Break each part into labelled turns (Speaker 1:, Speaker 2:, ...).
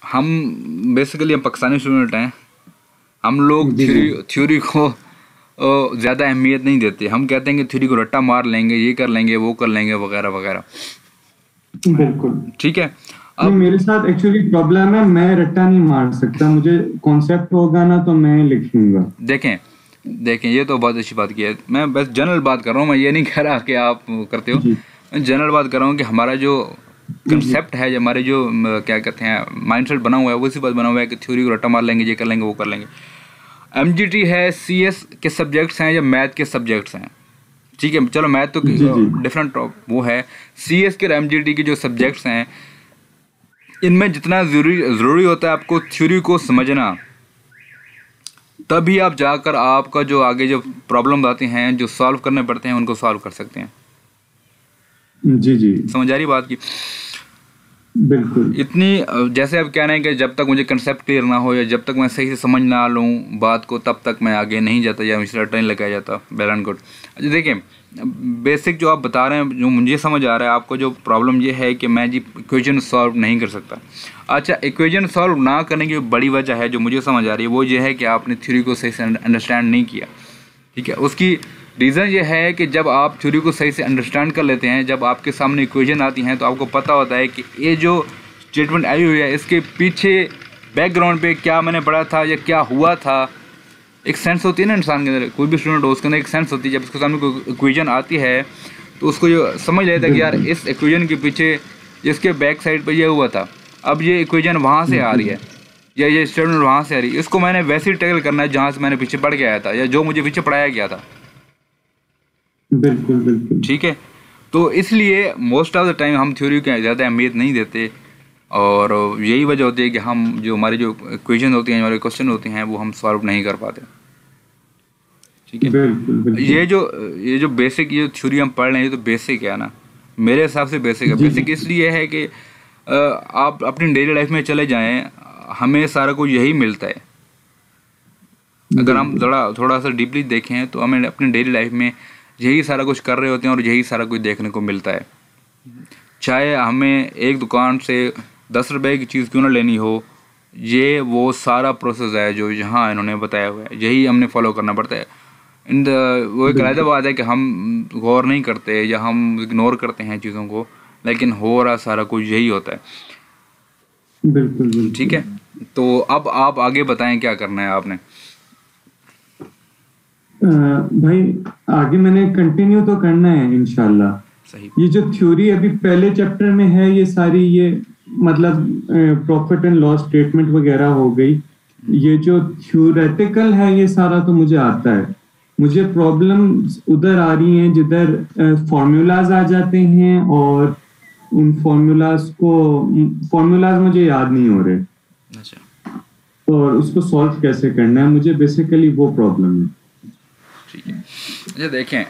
Speaker 1: हम बेसिकली हम पाकिस्तानी स्टूडेंट हैं। हम लोग
Speaker 2: जी जी।
Speaker 1: थ्योरी को ज़्यादा अहमियत नहीं देते। हम कहते हैं कि थ्योरी को रट्टा मार लेंगे, ये कर लेंगे, वो कर लेंगे, वगैरह वगैरह।
Speaker 2: बिल्कुल।
Speaker 1: ठीक है।
Speaker 2: नहीं,
Speaker 1: अब
Speaker 2: मेरे साथ एक्चुअली प्रॉब्लम है, मैं रट्टा नहीं मार सकता, मुझे कॉन्सेप्ट होगा ना तो मैं लिख लूंगा।
Speaker 1: देखें देखें, ये तो बहुत अच्छी बात की है। मैं बस जनरल बात कर रहा हूँ, मैं ये नहीं कह रहा कि आप करते हो।
Speaker 2: जी
Speaker 1: मैं जनरल बात कर रहा हूँ कि हमारा जो
Speaker 2: जी। जी
Speaker 1: कंसेप्ट है, हमारे जो क्या कहते हैं माइंडसेट बना हुआ है, वो इसी बात बना हुआ है कि थ्योरी को रट्टा मार लेंगे, ये कर लेंगे, वो कर लेंगे। एमजीटी है, सीएस के सब्जेक्ट्स हैं या मैथ के सब्जेक्ट्स हैं। ठीक है, चलो मैथ तो
Speaker 2: जी। जी
Speaker 1: डिफरेंट वो है। सीएस के और एमजीटी के जो सब्जेक्ट्स हैं, इनमें जितना ज़रूरी होता है आपको थ्योरी को समझना, तभी आप जाकर आपका जो आगे जो प्रॉब्लम आती हैं, जो सॉल्व करने पड़ते हैं, उनको सॉल्व कर सकते हैं।
Speaker 2: जी। जी
Speaker 1: समझ आ रही बात की?
Speaker 2: बिल्कुल।
Speaker 1: इतनी जैसे आप कह रहे हैं कि जब तक मुझे कंसेप्ट क्लियर ना हो या जब तक मैं सही से समझ ना लूँ बात को, तब तक मैं आगे नहीं जाता या मुझे रट्टा नहीं लगाया जाता। Well and good. अच्छा देखिए, बेसिक जो आप बता रहे हैं, जो मुझे समझ आ रहा है, आपको जो प्रॉब्लम ये है कि मैं जी इक्वेशन सॉल्व नहीं कर सकता। अच्छा, इक्वेशन सॉल्व ना करने की बड़ी वजह है जो मुझे समझ आ रही है, वो ये है कि आपने थ्योरी को सही से अंडरस्टैंड नहीं किया। ठीक है, उसकी रीज़न ये है कि जब आप थ्योरी को सही से अंडरस्टैंड कर लेते हैं, जब आपके सामने इक्वेशन आती हैं, तो आपको पता होता है कि ये जो स्टेटमेंट आई हुई है, इसके पीछे बैकग्राउंड पे क्या मैंने पढ़ा था या क्या हुआ था। एक सेंस होती है ना इंसान के अंदर, कोई भी स्टूडेंट हो उसके अंदर एक सेंस होती है। जब उसके सामने कोई इक्वेशन आती है तो उसको जो समझ लेता है कि यार
Speaker 2: बिल्कुल
Speaker 1: इस इक्वेशन के पीछे इसके बैक साइड पर ये हुआ था, अब ये इक्वेशन वहाँ से आ रही है या ये स्टेटमेंट वहाँ से आ रही है, इसको मैंने वैसे ही टैकल करना है जहाँ से मैंने पीछे पढ़ के आया था या जो मुझे पीछे पढ़ाया गया था।
Speaker 2: बिल्कुल। बिल्कुल
Speaker 1: ठीक है, तो इसलिए मोस्ट ऑफ द टाइम हम थ्योरी को ज़्यादा अहमियत नहीं देते, और यही वजह होती है कि हम जो हमारी जो क्वेश्चन होती हैं, हमारे क्वेश्चन होते हैं, वो हम सॉल्व नहीं कर पाते। ठीक है,
Speaker 2: बिल्कुल। बिल्कुल
Speaker 1: ये जो बेसिक ये थ्योरी हम पढ़ रहे हैं, ये तो बेसिक है ना, मेरे हिसाब से बेसिक है।
Speaker 2: जी जी।
Speaker 1: बेसिक इसलिए है कि आप अपनी डेली लाइफ में चले जाएं, हमें सारा कुछ यही मिलता है। अगर हम
Speaker 2: बिल्कुल
Speaker 1: थोड़ा सा डीपली देखें तो हमें अपनी डेली लाइफ में यही सारा कुछ कर रहे होते हैं और यही सारा कुछ देखने को मिलता है। चाहे हमें एक दुकान से 10 रुपए की चीज़ क्यों ना लेनी हो, ये वो सारा प्रोसेस है जो यहाँ इन्होंने बताया हुआ है, यही हमने फॉलो करना पड़ता है। इन वो एक अलग
Speaker 2: बिल्कुल।
Speaker 1: बात है कि हम गौर नहीं करते या हम इग्नोर करते हैं चीज़ों को, लेकिन हो रहा सारा कुछ यही होता है।
Speaker 2: बिल्कुल
Speaker 1: ठीक
Speaker 2: बिल्कुल।
Speaker 1: है, तो अब आप आगे बताएं क्या करना है आपने।
Speaker 2: भाई, आगे मैंने कंटिन्यू तो करना है इंशाल्लाह।
Speaker 1: सही।
Speaker 2: ये जो थ्योरी अभी पहले चैप्टर में है, ये सारी ये मतलब प्रॉफिट एंड लॉस स्टेटमेंट वगैरह हो गई। ये जो थ्योरेटिकल है ये सारा तो मुझे आता है। मुझे प्रॉब्लम उधर आ रही हैं जिधर फॉर्मूलाज आ जाते हैं, और उन फॉर्मूलाज मुझे याद नहीं हो रहे,
Speaker 1: अच्छा
Speaker 2: और उसको सॉल्व कैसे करना है, मुझे बेसिकली वो प्रॉब्लम है।
Speaker 1: ठीक है। अच्छा देखें,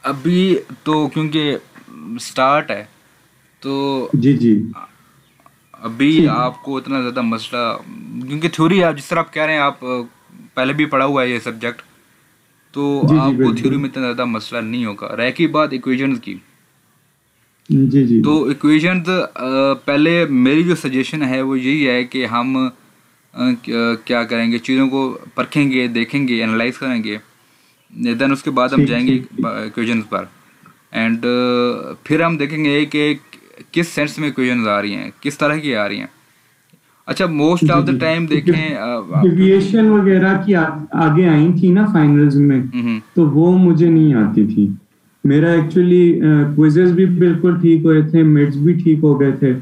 Speaker 1: अभी तो क्योंकि स्टार्ट है, तो
Speaker 2: जी जी।
Speaker 1: अभी आपको इतना ज़्यादा मसला, क्योंकि थ्योरी आप जिस तरह आप कह रहे हैं, आप पहले भी पढ़ा हुआ है ये सब्जेक्ट, तो
Speaker 2: जी जी
Speaker 1: आपको थ्योरी
Speaker 2: बिल्कुल।
Speaker 1: में इतना ज़्यादा मसला नहीं होगा। रह की बात इक्वेशंस की,
Speaker 2: जी जी।
Speaker 1: तो इक्वेशंस पहले मेरी जो सजेशन है वो यही है कि हम क्या करेंगे, चीज़ों को परखेंगे, देखेंगे, एनालाइज करेंगे, देन उसके बाद हम
Speaker 2: ठीक
Speaker 1: जाएंगे
Speaker 2: ठीक ठीक।
Speaker 1: इक्वेशंस पर। एंड फिर हम देखेंगे कि किस सेंस में इक्वेशंस आ रही हैं, किस तरह की आ रही हैं। अच्छा, most
Speaker 2: G
Speaker 1: of the
Speaker 2: G.
Speaker 1: Time देखें क्योंकि
Speaker 2: डिविएशन वगैरह की आगे आई थी ना फाइनल्स में,
Speaker 1: हम्म,
Speaker 2: तो वो मुझे नहीं आती थी। मेरा एक्चुअली क्विजेस भी बिल्कुल ठीक हुए थे, मिड्स भी ठीक हो गए थे,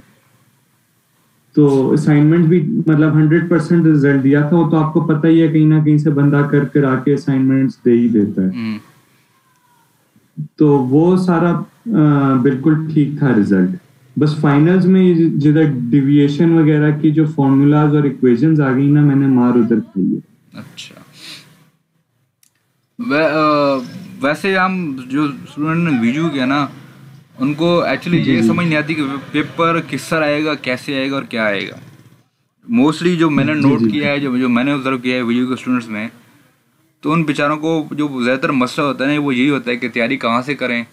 Speaker 2: तो असाइनमेंट भी मतलब 100% रिजल्ट दिया था। वो तो आपको पता ही है, कहीं ना कहीं से बंदा कर कर आके असाइनमेंट्स दे ही देता है।
Speaker 1: हम्म,
Speaker 2: तो वो सारा बिल्कुल ठीक था रिजल्ट। बस फाइनल्स में ये जिधर डिविएशन वगैरह की जो फॉर्मूलाज और इक्वेशंस आ गई ना, मैंने मार उधर खाई है।
Speaker 1: अच्छा। वैसे हम जो स्टूडेंट ने वीडियो किया ना, उनको एक्चुअली
Speaker 2: जी
Speaker 1: ये
Speaker 2: जी।
Speaker 1: समझ नहीं आती कि पेपर किस तरह आएगा, कैसे आएगा और क्या आएगा। मोस्टली जो मैंने
Speaker 2: जी
Speaker 1: नोट
Speaker 2: जी।
Speaker 1: किया है, जो जो मैंने ऑब्जर्व किया है वीडियो के स्टूडेंट्स में, तो उन बेचारों को जो ज़्यादातर मसला होता है ना, वो यही होता है कि तैयारी कहाँ से करें,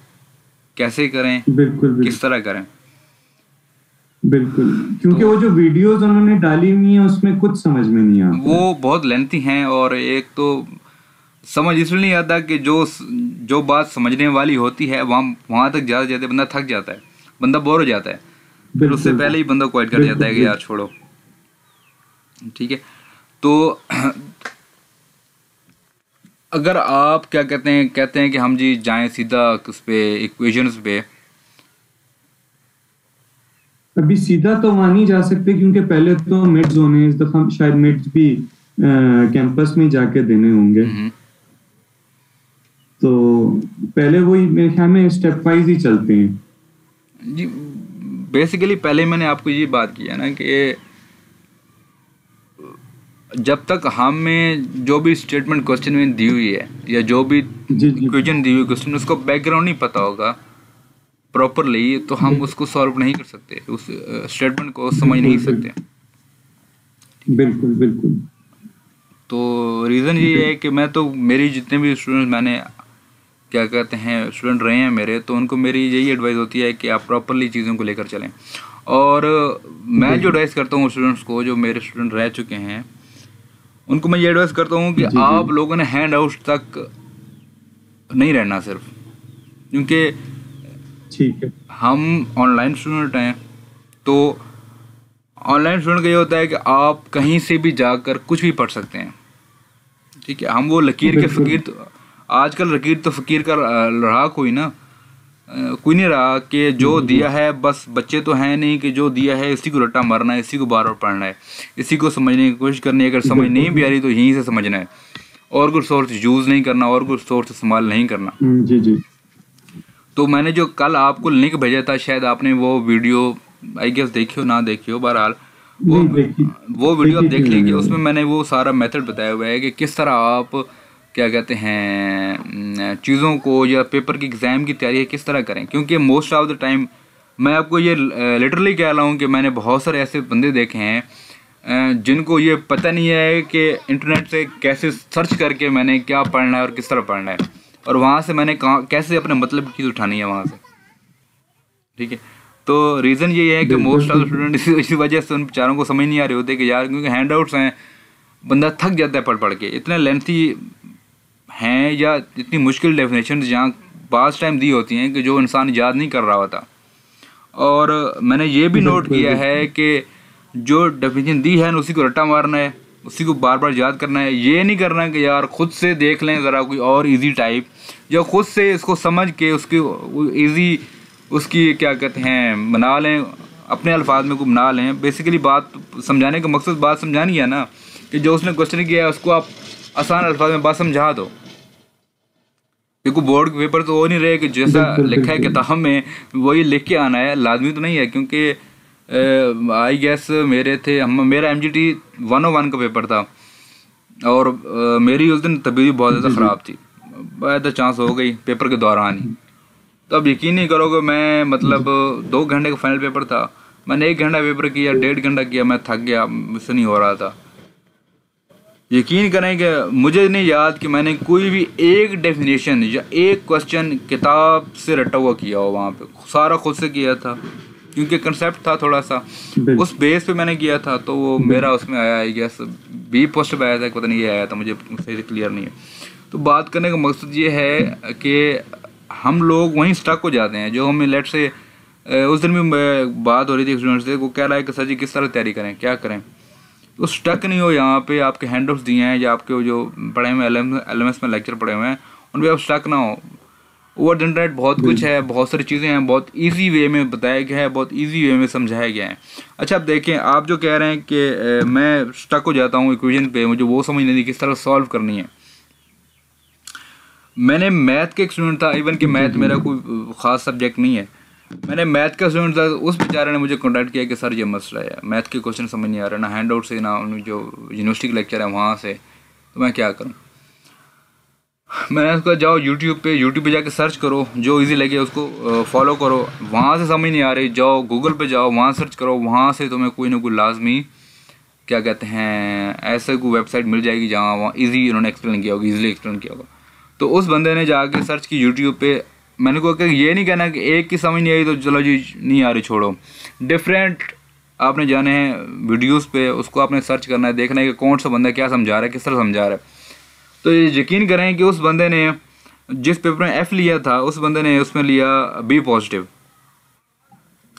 Speaker 1: कैसे करें,
Speaker 2: बिल्कुल
Speaker 1: किस
Speaker 2: बिल्कुल।
Speaker 1: तरह करें।
Speaker 2: बिल्कुल, क्योंकि
Speaker 1: तो
Speaker 2: वो जो वीडियोस उन्होंने डाली हुई हैं उसमें कुछ समझ में नहीं आता है।
Speaker 1: वो बहुत लेंथी हैं, और एक तो समझ इसलिए नहीं आता कि जो जो बात समझने वाली होती है वहाँ वहाँ तक ज़्यादा जाते बंदा थक जाता है, बंदा बोर हो जाता है, फिर उससे
Speaker 2: बिल्कुल
Speaker 1: पहले ही बंदा क्वाइट कर जाता
Speaker 2: बिल्कुल
Speaker 1: है कि यार
Speaker 2: बिल्कुल।
Speaker 1: छोड़ो। ठीक है। तो अगर आप क्या कहते हैं कि हम जी जाएं सीधा उस पे इक्वेशंस पे।
Speaker 2: अभी सीधा तो वहां नहीं जा सकते, क्योंकि पहले तो मिड्स होने हैं, इस दफा शायद मिड्स भी कैंपस में जाके देने होंगे।
Speaker 1: हम्म।
Speaker 2: तो पहले वही मेरे ख्याल में स्टेप वाइज ही चलते हैं।
Speaker 1: जी, बेसिकली पहले मैंने आपको ये बात की है ना कि जब तक हमें जो भी स्टेटमेंट क्वेश्चन में दी हुई है या जो भी
Speaker 2: जी जी।
Speaker 1: इक्वेशन दी हुई क्वेश्चन उसको बैकग्राउंड नहीं पता होगा प्रॉपरली, तो हम
Speaker 2: बिल्कुल
Speaker 1: उसको सॉल्व नहीं कर सकते, उस स्टेटमेंट को समझ नहीं
Speaker 2: बिल्कुल
Speaker 1: सकते। ठीक है।
Speaker 2: बिल्कुल बिल्कुल
Speaker 1: तो रीज़न ये है कि मैं तो मेरी जितने भी स्टूडेंट मैंने क्या कहते हैं स्टूडेंट रहे हैं मेरे, तो उनको मेरी यही एडवाइस होती है कि आप प्रॉपरली चीज़ों को लेकर चलें। और मैं जो
Speaker 2: बिल्कुल।
Speaker 1: एडवाइस करता हूँ स्टूडेंट्स को, जो मेरे स्टूडेंट रह चुके हैं, उनको मैं ये एडवाइस करता हूँ कि
Speaker 2: जी जी।
Speaker 1: आप लोगों ने हैंड आउट तक नहीं रहना सिर्फ, क्योंकि
Speaker 2: ठीक है।
Speaker 1: हम ऑनलाइन स्टूडेंट हैं। तो ऑनलाइन स्टूडेंट का ये होता है कि आप कहीं से भी जाकर कुछ भी पढ़ सकते हैं। ठीक है। हम वो लकीर के
Speaker 2: बिल्कुल
Speaker 1: फ़कीर तो आजकल लकीर तो फ़कीर का रहा कोई ना, कोई नहीं रहा कि जो
Speaker 2: जी जी।
Speaker 1: दिया है बस बच्चे तो हैं नहीं कि जो दिया है इसी को रट्टा मारना है, इसी को बार बार पढ़ना है, इसी को समझने की कोशिश करनी है, अगर समझ नहीं भी आ
Speaker 2: बिल्कुल।
Speaker 1: रही तो यहीं से समझना है, और कुछ सोर्स यूज़ नहीं करना, और कुछ सोर्स इस्तेमाल नहीं करना।
Speaker 2: जी जी।
Speaker 1: तो मैंने जो कल आपको लिंक भेजा था, शायद आपने वो वीडियो आई गेस देखी हो ना देखी हो, बहरहाल वो
Speaker 2: नहीं देखी,
Speaker 1: वो वीडियो आप
Speaker 2: देखी थी
Speaker 1: देख
Speaker 2: मैंने
Speaker 1: लीजिए।
Speaker 2: वो।
Speaker 1: उसमें मैंने वो सारा मेथड बताया हुआ है कि किस तरह आप क्या कहते हैं चीज़ों को या पेपर की एग्ज़ाम की तैयारी किस तरह करें, क्योंकि मोस्ट ऑफ द टाइम मैं आपको ये लिटरली कह रहा हूँ कि मैंने बहुत सारे ऐसे बंदे देखे हैं जिनको ये पता नहीं है कि इंटरनेट से कैसे सर्च करके मैंने क्या पढ़ना है और किस तरह पढ़ना है, और वहाँ से मैंने कहाँ कैसे अपने मतलब की चीज़ उठानी है वहाँ से। ठीक है। तो रीज़न ये है कि
Speaker 2: बिल्कुल
Speaker 1: मोस्ट ऑफ
Speaker 2: बिल्कुल।
Speaker 1: स्टूडेंट इसी वजह से उन बेचारों को समझ नहीं आ रहे होते कि यार, क्योंकि हैंड आउट्स हैं, बंदा थक जाता है पढ़ पढ़ के, इतने लेंथी हैं या इतनी मुश्किल डेफिनेशन जहाँ पास टाइम दी होती हैं कि जो इंसान याद नहीं कर रहा होता। और मैंने ये भी नोट
Speaker 2: बिल्कुल
Speaker 1: किया
Speaker 2: बिल्कुल।
Speaker 1: है कि जो डेफिनेशन दी है उसी को रट्टा मारना है, उसी को बार बार याद करना है, ये नहीं करना कि यार खुद से देख लें ज़रा कोई और इजी टाइप, या खुद से इसको समझ के उसकी इजी उसकी क्या कहते हैं बना लें, अपने अल्फाज में को बना लें। बेसिकली बात समझाने का मकसद बात समझानी है ना, कि जो उसने क्वेश्चन किया है उसको आप आसान अल्फाज में बात समझा दो। देखो बोर्ड के पेपर तो वो नहीं रहे कि जैसा
Speaker 2: बिल्कुल
Speaker 1: लिखा है
Speaker 2: बिल्कुल।
Speaker 1: किताब में वही लिख के आना है, लाजमी तो नहीं है, क्योंकि आई गेस मेरा MGT 101 का पेपर था, और मेरी उस दिन तबीयत बहुत ज़्यादा
Speaker 2: जी जी।
Speaker 1: ख़राब थी, बाय चांस हो गई पेपर के दौरान ही। तो अब यकीन नहीं करोगे, मैं मतलब
Speaker 2: जी
Speaker 1: 2 घंटे का फाइनल पेपर था, मैंने 1 घंटा पेपर किया, 1.5 घंटा किया, मैं थक गया, मुझसे नहीं हो रहा था। यकीन करें कि मुझे नहीं याद कि मैंने कोई भी एक डेफिनेशन या एक क्वेश्चन किताब से रटा हुआ किया हो, वहाँ पे सारा खुद से किया था, क्योंकि कंसेप्ट था थोड़ा सा
Speaker 2: बिल्कुल
Speaker 1: उस बेस पे मैंने किया था। तो वो मेरा उसमें आया आई गेस बी पोस्ट पे आया था, पता नहीं ये आया था, मुझे सही से क्लियर नहीं है। तो बात करने का मकसद ये है कि हम लोग वहीं स्टक हो जाते हैं, जो हमें लेट से उस दिन भी बात हो रही थी स्टूडेंट से, वो कह रहा है कि सर जी किस तरह तैयारी करें, क्या करें। तो स्टक नहीं हो, यहाँ पे आपके हैंडआउट्स दिए हैं या आपके जो पढ़े हुए LMS में लेक्चर पढ़े हुए हैं उन पर आप स्टक ना हो। ओवर द इंटरनेट बहुत कुछ है, बहुत सारी चीज़ें हैं, बहुत इजी वे में बताया गया है, बहुत इजी वे में समझाया गया है। अच्छा अब देखें, आप जो कह रहे हैं कि मैं स्टक हो जाता हूँ इक्वेशन पे, मुझे वो समझ नहीं किस तरह सॉल्व करनी है। मैंने मैथ के एक स्टूडेंट था, इवन कि
Speaker 2: जी
Speaker 1: मैथ
Speaker 2: जी।
Speaker 1: मेरा कोई ख़ास सब्जेक्ट नहीं है, मैंने मैथ का स्टूडेंट था, उस बेचारे ने मुझे कॉन्टैक्ट किया कि सर ये मसला है, मैथ के क्वेश्चन समझ नहीं आ रहा, ना हैंड आउट से ना जो यूनिवर्सिटी के लेक्चर है वहाँ से, तो मैं क्या करूँ। मैंने उसको जाओ यूट्यूब पे जाके सर्च करो, जो इजी लगे उसको फॉलो करो, वहाँ से समझ नहीं आ रही जाओ गूगल पे जाओ, वहाँ सर्च करो, वहाँ से तुम्हें कोई ना कोई लाजमी क्या कहते हैं ऐसे कोई वेबसाइट मिल जाएगी जहाँ वहाँ इजी उन्होंने एक्सप्लेन किया होगा, ईजिली एक्सप्लेन किया होगा। तो उस बंदे ने जाके सर्च की यूट्यूब पे, मैंने को ये नहीं कहना कि एक की समझ नहीं आई तो चलो जी नहीं आ रही छोड़ो, डिफरेंट आपने जाने हैं वीडियोस पे, उसको आपने सर्च करना है, देखना है कि कौन सा बंदा क्या समझा रहा है, किस तरह समझा रहा है। तो ये यकीन करें कि उस बंदे ने जिस पेपर में F लिया था उस बंदे ने उसमें लिया B पॉजिटिव।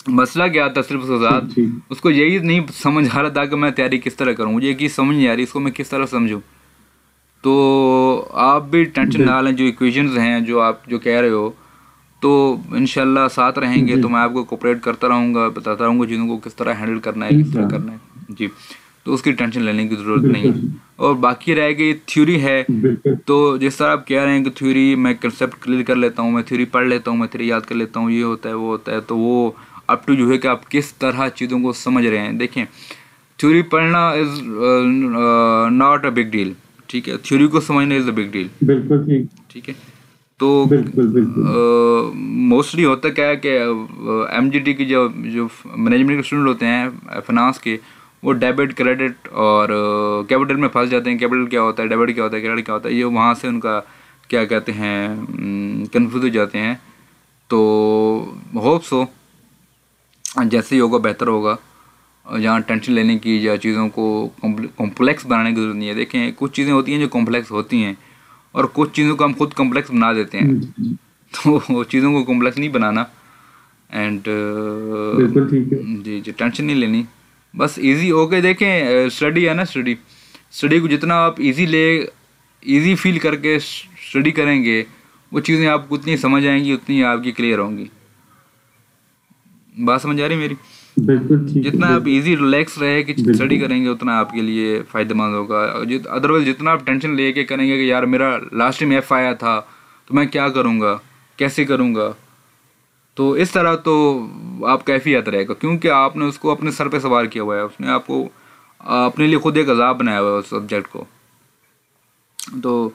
Speaker 1: मसला क्या था सिर्फ उसके साथ, उसको यही नहीं समझ आ रहा था कि मैं तैयारी किस तरह करूँ, मुझे एक चीज़ समझ नहीं आ रही इसको मैं किस तरह समझूँ। तो आप भी टेंशन ना लें, जो इक्वेशंस हैं जो आप जो कह रहे हो, तो इंशाल्लाह साथ रहेंगे तो मैं आपको कोऑपरेट करता रहूँगा, बताता रहूँगा चीज़ों को किस तरह हैंडल करना है, किस तरह करना है जी। तो उसकी टेंशन लेने की ज़रूरत नहीं है। और बाकी रह गई थ्योरी है, तो जिस तरह आप कह रहे हैं कि थ्योरी मैं कंसेप्ट क्लियर कर लेता हूँ, मैं थ्योरी पढ़ लेता हूँ, मैं थ्योरी याद कर लेता हूँ, ये होता है वो होता है, तो वो अप टू जो है कि आप किस तरह चीज़ों को समझ रहे हैं। देखें थ्योरी पढ़ना is not a big deal, ठीक है, थ्योरी को समझना इज़ अ बिग डील।
Speaker 2: बिल्कुल
Speaker 1: ठीक है। तो मोस्टली होता क्या है कि MGT की जो मैनेजमेंट के स्टूडेंट होते हैं फाइनेंस के, वो डेबिट क्रेडिट और कैपिटल में फंस जाते हैं। कैपिटल क्या होता है, डेबिट क्या होता है, क्रेडिट क्या होता है, ये वहाँ से उनका क्या कहते हैं कन्फ्यूज हो जाते हैं। तो होप सो जैसे ही होगा बेहतर होगा, जहाँ टेंशन लेने की या चीज़ों को कॉम्प्लेक्स बनाने की जरूरत नहीं है। देखें कुछ चीज़ें होती हैं जो कॉम्प्लेक्स होती हैं और कुछ चीज़ों को हम खुद कॉम्प्लेक्स बना देते हैं, तो चीज़ों को कॉम्प्लेक्स नहीं बनाना। एंड
Speaker 2: बिल्कुल ठीक है
Speaker 1: जी टेंशन नहीं लेनी, बस इजी हो के देखें। स्टडी है ना, स्टडी को जितना आप इजी फील करके स्टडी करेंगे, वो चीज़ें आपको उतनी समझ आएंगी, उतनी आपकी क्लियर होंगी। बात समझ आ रही मेरी?
Speaker 2: बिल्कुल ठीक।
Speaker 1: जितना आप इजी रिलैक्स रहे कि स्टडी करेंगे उतना आपके लिए फ़ायदेमंद होगा। अदरवाइज जितना आप टेंशन लेके करेंगे कि यार मेरा लास्ट में F आया था तो मैं क्या करूँगा, कैसे करूँगा, तो इस तरह तो आप कैफियत रहेगा, क्योंकि आपने उसको अपने सर पे सवार किया हुआ है, उसने आपको अपने लिए खुद एक अज़ाब बनाया हुआ है उस सब्जेक्ट को। तो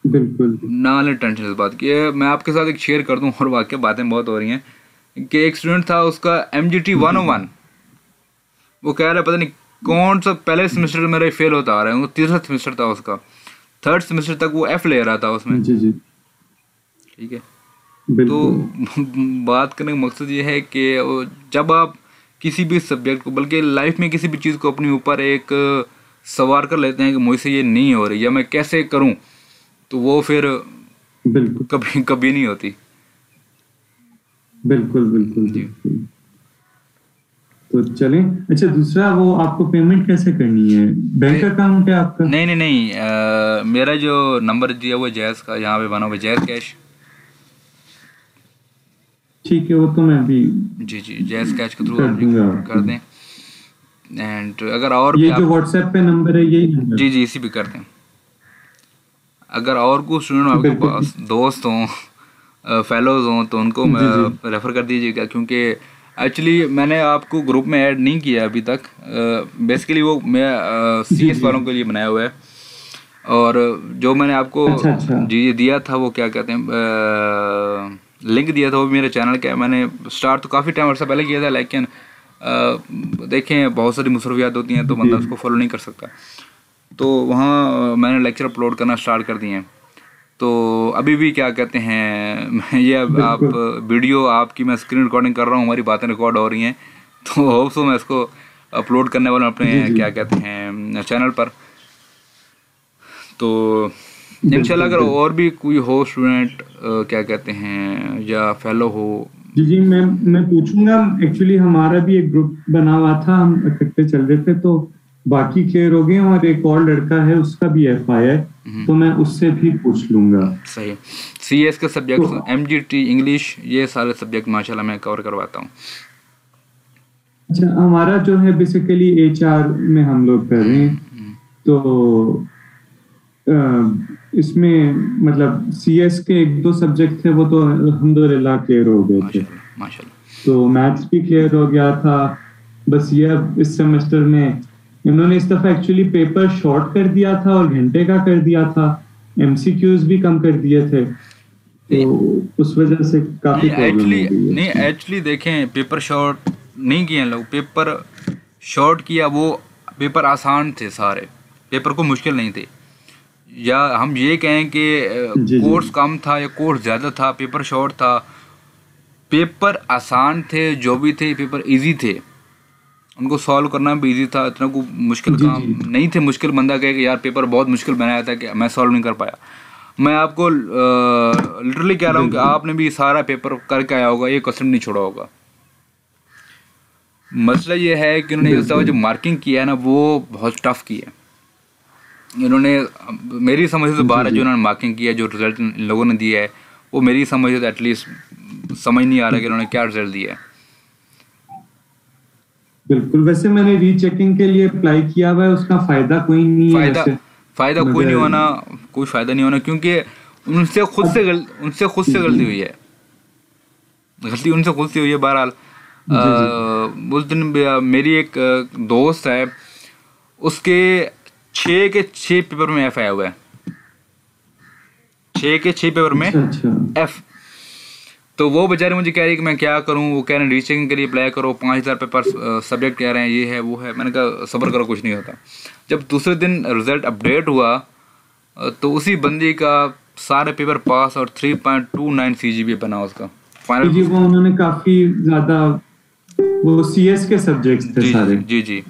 Speaker 2: बिल्कुल
Speaker 1: ना लें टेंशन इस बात की। मैं आपके साथ एक शेयर कर दूं, और वाकई बातें बहुत हो रही हैं कि एक स्टूडेंट था, उसका MGT 101, वो कह रहा है पता नहीं कौन सा पहले सेमेस्टर में मेरा फेल होता आ रहा है, वो तीसरा सेमेस्टर था उसका, थर्ड सेमेस्टर तक वो F ले रहा था उसमें।
Speaker 2: जी
Speaker 1: ठीक है। तो बात करने का मकसद ये है कि जब आप किसी भी सब्जेक्ट को, बल्कि लाइफ में किसी भी चीज़ को अपने ऊपर एक सवार कर लेते हैं कि मुझसे ये नहीं हो रही या मैं कैसे करूं, तो वो फिर कभी नहीं होती।
Speaker 2: बिल्कुल जी। तो चलें। अच्छा, दूसरा वो आपको पेमेंट कैसे करनी है, बैंक अकाउंट है आपका?
Speaker 1: नहीं, मेरा जो नंबर दिया वो जैज़ का, यहाँ पे बना हुआ जैज़ कैश।
Speaker 2: ठीक है, वो तो मैं भी
Speaker 1: जी जैज़ कैश के थ्रू कर दें। एंड अगर और
Speaker 2: ये जो व्हाट्सएप पे नंबर है यही नंबर?
Speaker 1: जी इसी भी कर दें। अगर और कुछ स्टूडेंट आपके पास दोस्त हों, फेलोज हों, तो उनको रेफ़र कर दीजिएगा, क्योंकि एक्चुअली मैंने आपको ग्रुप में ऐड नहीं किया अभी तक। बेसिकली वो मैं CS वालों के लिए बनाया हुआ है, और जो मैंने आपको जी दिया था वो क्या कहते हैं लिंक दिया था, वो मेरे चैनल का। मैंने स्टार्ट तो काफ़ी टाइम से पहले किया था, लेकिन देखें बहुत सारी मुसरफियात होती हैं तो बंदा उसको फॉलो नहीं कर सकता। तो वहाँ मैंने लेक्चर अपलोड करना स्टार्ट कर दिए हैं। तो अभी भी क्या कहते हैं ये आप वीडियो आपकी मैं स्क्रीन रिकॉर्डिंग कर रहा हूँ, हमारी बातें रिकॉर्ड हो रही हैं, तो होप सो मैं इसको अपलोड करने वाला हूँ अपने क्या कहते हैं चैनल पर। तो इंशाल्लाह अगर और भी कोई हो स्टूडेंट क्या कहते हैं या फेलो हो।
Speaker 2: जी मैं पूछूंगा। एक्चुअली हमारा भी एक ग्रुप बना हुआ था, हम इकट्ठे चल रहे थे, तो बाकी क्लियर हो गए, और एक और लड़का है उसका भी F आया है, तो मैं उससे भी पूछ लूंगा।
Speaker 1: सही। CS के सब्जेक्ट तो, MGT इंग्लिश, ये सारे सब्जेक्ट माशाल्लाह मैं कवर करवाता हूँ।
Speaker 2: अच्छा, हमारा जो है बेसिकली HR में हम लोग कर रहे हैं, तो इसमें मतलब CS के 1-2 सब्जेक्ट थे, वो तो अल्हम्दुलिल्लाह क्लियर हो गए थे माशाल्लाह। तो मैथ्स भी क्लियर हो गया था। बस ये अब इस सेमेस्टर में इन्होंने इस दफा एक्चुअली पेपर शॉर्ट कर दिया था और घंटे का कर दिया था, MCQs भी कम कर दिए थे, तो उस वजह से काफी प्रॉब्लम हो गई है।
Speaker 1: एक्चुअली देखें पेपर शॉर्ट नहीं किए लोग, पेपर शॉर्ट किया, वो पेपर आसान थे, सारे पेपर को मुश्किल नहीं थे। या हम ये कहें कि
Speaker 2: जी जी
Speaker 1: कोर्स कम था या कोर्स ज़्यादा था, पेपर शॉर्ट था, पेपर आसान थे, जो भी थे पेपर इजी थे, उनको सॉल्व करना भी इजी था, इतना कोई मुश्किल
Speaker 2: जी
Speaker 1: काम
Speaker 2: जी
Speaker 1: नहीं थे। मुश्किल बंदा कहे कि यार पेपर बहुत मुश्किल बनाया था कि मैं सॉल्व नहीं कर पाया। मैं आपको लिटरली कह रहा हूँ कि
Speaker 2: बिल्कुल
Speaker 1: आपने भी सारा पेपर करके आया होगा, एक क्वेश्चन नहीं छोड़ा होगा। मसला ये है कि उन्होंने इस दफ़ा जो
Speaker 2: बिल्कुल
Speaker 1: मार्किंग किया है ना, वो बहुत टफ की है। इन्होंने मेरी समझ से तो
Speaker 2: जी
Speaker 1: 12 जो
Speaker 2: जी
Speaker 1: इन्होंने मार्किंग किया, जो रिजल्ट इन लोगों ने दिया है, वो मेरी समझ से तो एटलीस्ट समझ नहीं आ रहा कि इन्होंने क्या रिजल्ट दिया है।
Speaker 2: बिल्कुल। वैसे मैंने रीचेकिंग के लिए अप्लाई किया हुआ है, उसका फायदा कोई नहीं है
Speaker 1: फ़ायदा
Speaker 2: वैसे,
Speaker 1: फ़ायदा कोई नहीं
Speaker 2: मगर
Speaker 1: होना, कोई फ़ायदा नहीं होना, क्योंकि
Speaker 2: अब
Speaker 1: उनसे खुद से गलती हुई है, गलती उनसे खुद से हुई है। बहरहाल
Speaker 2: जी जी
Speaker 1: उस दिन मेरी एक दोस्त है, उसके 6 के 6 पेपर में एफ आया हुआ है, 6 के 6 पेपर में
Speaker 2: अच्छा अच्छा
Speaker 1: एफ। तो वो बेचारे मुझे कह रही कि मैं क्या करूं, वो कह रहे हैं रीचेकिंग के लिए अप्लाई करो, 5,000 पेपर सब्जेक्ट कह रहे हैं, ये है वो है। मैंने कहा सब्र करो, कुछ नहीं होता। जब दूसरे दिन रिजल्ट अपडेट हुआ तो उसी बंदी का सारे पेपर पास और 3.29 CGPA बना उसका
Speaker 2: जी
Speaker 1: फाइनल।
Speaker 2: जी, वो उन्होंने काफी ज्यादा, वो सीएस के सब्जेक्ट्स थे
Speaker 1: जी जी
Speaker 2: सारे।
Speaker 1: जी जी।